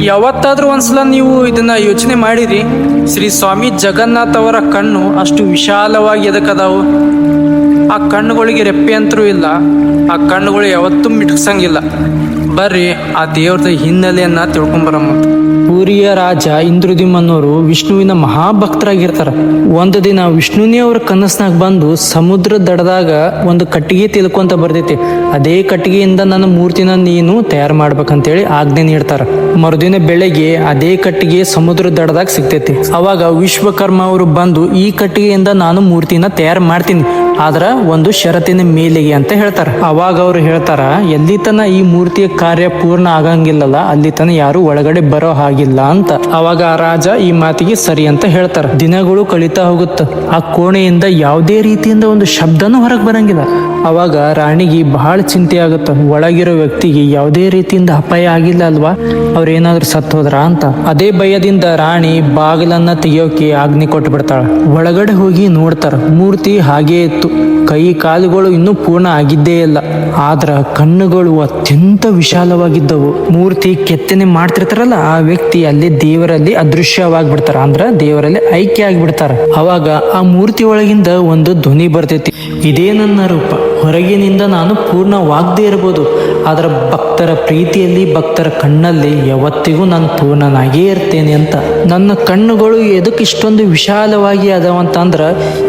ಯಾವತ್ತಾದ್ರೂ ಒಂದ್ಸಲ ನೀವು ಇದನ್ನ ಯೋಚನೆ ಮಾಡಿರಿ? ಶ್ರೀ ಸ್ವಾಮಿ ಜಗನ್ನಾಥ್ ಅವರ ಕಣ್ಣು ಅಷ್ಟು ವಿಶಾಲವಾಗಿ ಎದಕ್ಕದಾವು. ಆ ಕಣ್ಣುಗಳಿಗೆ ರೆಪ್ಪೆ ಅಂತರೂ ಇಲ್ಲ. ಆ ಕಣ್ಣುಗಳು ಯಾವತ್ತೂ ಮಿಟ್ಸಂಗಿಲ್ಲ. ಬರ್ರಿ ಆ ದೇವ್ರದ ಹಿನ್ನೆಲೆಯನ್ನ ತಿಳ್ಕೊಂಬರಮ್ಮ. ಪೂರಿಯ ರಾಜ ಇಂದ್ರದ್ಯುಮ್ನವರು ವಿಷ್ಣುವಿನ ಮಹಾಭಕ್ತರಾಗಿರ್ತಾರ. ಒಂದು ದಿನ ವಿಷ್ಣುನೇ ಅವ್ರ ಕನಸ್ನಾಗ ಬಂದು ಸಮುದ್ರ ದಡದಾಗ ಒಂದು ಕಟ್ಟಿಗೆ ತಿಳ್ಕೊಂತ ಬರ್ತೈತಿ. ಅದೇ ಕಟ್ಟಿಗೆಯಿಂದ ನನ್ನ ಮೂರ್ತಿನ ನೀನು ತಯಾರು ಮಾಡ್ಬೇಕಂತೇಳಿ ಆಜ್ಞೆ ನೀಡ್ತಾರ. ಮರುದಿನ ಬೆಳಗ್ಗೆ ಅದೇ ಕಟ್ಟಿಗೆ ಸಮುದ್ರ ದಡದಾಗ ಸಿಗ್ತೈತಿ. ಅವಾಗ ವಿಶ್ವಕರ್ಮ ಅವರು ಬಂದು ಈ ಕಟ್ಟಿಗೆಯಿಂದ ನಾನು ಮೂರ್ತಿನ ತಯಾರು ಮಾಡ್ತೀನಿ, ಆದ್ರ ಒಂದು ಷರತ್ತಿನ ಮೇಲೆಗೆ ಅಂತ ಹೇಳ್ತಾರ. ಅವಾಗ ಅವ್ರು ಹೇಳ್ತಾರ, ಎಲ್ಲಿ ತನ ಈ ಮೂರ್ತಿಯ ಕಾರ್ಯ ಪೂರ್ಣ ಆಗಂಗಿಲ್ಲಲ್ಲ ಅಲ್ಲಿ ತನ ಯಾರು ಒಳಗಡೆ ಬರೋ ಹಾಗಿಲ್ಲ ಅಂತ. ಅವಾಗ ಆ ರಾಜ ಈ ಮಾತಿಗೆ ಸರಿ ಅಂತ ಹೇಳ್ತಾರ. ದಿನಗಳು ಕಳೀತಾ ಹೋಗುತ್ತ. ಆ ಕೋಣೆಯಿಂದ ಯಾವುದೇ ರೀತಿಯಿಂದ ಒಂದು ಶಬ್ದನೂ ಹೊರಗೆ ಬರಂಗಿಲ್ಲ. ಅವಾಗ ರಾಣಿಗೆ ಬಹಳ ಚಿಂತೆ ಆಗುತ್ತ. ಒಳಗಿರೋ ವ್ಯಕ್ತಿಗೆ ಯಾವುದೇ ರೀತಿಯಿಂದ ಅಪಾಯ ಆಗಿಲ್ಲ ಅಲ್ವಾ, ಅವ್ರೇನಾದ್ರೂ ಸತ್ತು ಹೋದ್ರ ಅಂತ. ಅದೇ ಭಯದಿಂದ ರಾಣಿ ಬಾಗಿಲನ್ನ ತೆಗಿಯೋಕೆ ಆಜ್ಞೆ ಕೊಟ್ಟು ಬಿಡ್ತಾಳ. ಒಳಗಡೆ ಹೋಗಿ ನೋಡ್ತಾರ, ಮೂರ್ತಿ ಹಾಗೇ ಇತ್ತು. ಕೈ ಕಾಲುಗಳು ಇನ್ನೂ ಪೂರ್ಣ ಆಗಿದ್ದೇ ಇಲ್ಲ, ಆದ್ರ ಕಣ್ಣುಗಳು ಅತ್ಯಂತ ವಿಶಾಲವಾಗಿದ್ದವು. ಮೂರ್ತಿ ಕೆತ್ತನೆ ಮಾಡ್ತಿರ್ತಾರಲ್ಲ, ಆ ವ್ಯಕ್ತಿ ಅಲ್ಲಿ ದೇವರಲ್ಲಿ ಅದೃಶ್ಯವಾಗ್ಬಿಡ್ತಾರ, ಅಂದ್ರ ದೇವರಲ್ಲಿ ಐಕ್ಯ ಆಗ್ಬಿಡ್ತಾರ. ಅವಾಗ ಆ ಮೂರ್ತಿ ಒಳಗಿಂದ ಒಂದು ಧ್ವನಿ ಬರ್ತೈತಿ, ಇದೇ ನನ್ನ ರೂಪ, ಹೊರಗಿನಿಂದ ನಾನು ಪೂರ್ಣವಾಗದೇ ಇರ್ಬೋದು, ಆದ್ರ ಭಕ್ತರ ಪ್ರೀತಿಯಲ್ಲಿ ಭಕ್ತರ ಕಣ್ಣಲ್ಲಿ ಯಾವತ್ತಿಗೂ ನಾನು ಪೂರ್ಣನಾಗೇ ಇರ್ತೇನೆ ಅಂತ. ನನ್ನ ಕಣ್ಣುಗಳು ಎದಕ್ಕೆ ಇಷ್ಟೊಂದು ವಿಶಾಲವಾಗಿ ಅದಾವಂತಂದ್ರ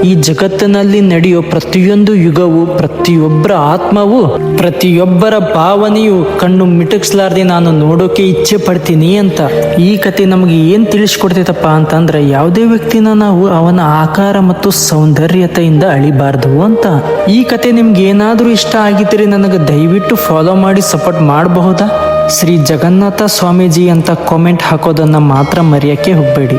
ಈ ಜಗತ್ತಿನಲ್ಲಿ ನಡೆಯೋ ಪ್ರತಿಯೊಂದು ಯುಗವು, ಪ್ರತಿಯೊಬ್ಬರ ಆತ್ಮವು, ಪ್ರತಿಯೊಬ್ಬರ ಭಾವನೆಯು ಕಣ್ಣು ಮಿಟಕ್ಸ್ಲಾರ್ದೆ ನಾನು ನೋಡೋಕೆ ಇಚ್ಛೆ ಪಡ್ತೀನಿ ಅಂತ. ಈ ಕತೆ ನಮಗೆ ಏನ್ ತಿಳಿಸ್ಕೊಡ್ತೈತಪ್ಪ ಅಂತಂದ್ರೆ, ಯಾವುದೇ ವ್ಯಕ್ತಿನ ನಾವು ಅವನ ಆಕಾರ ಮತ್ತು ಸೌಂದರ್ಯತೆಯಿಂದ ಅಳಿಬಾರ್ದು ಅಂತ. ಈ ಕತೆ ನಿಮ್ಗೆ ಏನಾದ್ರೂ ಇಷ್ಟ ಆಗಿದ್ರೆ ನನಗೆ ದಯವಿಟ್ಟು ಫಾಲೋ ಮಾಡಿ ಸಪೋರ್ಟ್ ಮಾಡಬಹುದಾ? ಶ್ರೀ ಜಗನ್ನಾಥ ಸ್ವಾಮೀಜಿ ಅಂತ ಕಾಮೆಂಟ್ ಹಾಕೋದನ್ನ ಮಾತ್ರ ಮರೆಯಕ್ಕೆ ಹೋಗ್ಬೇಡಿ.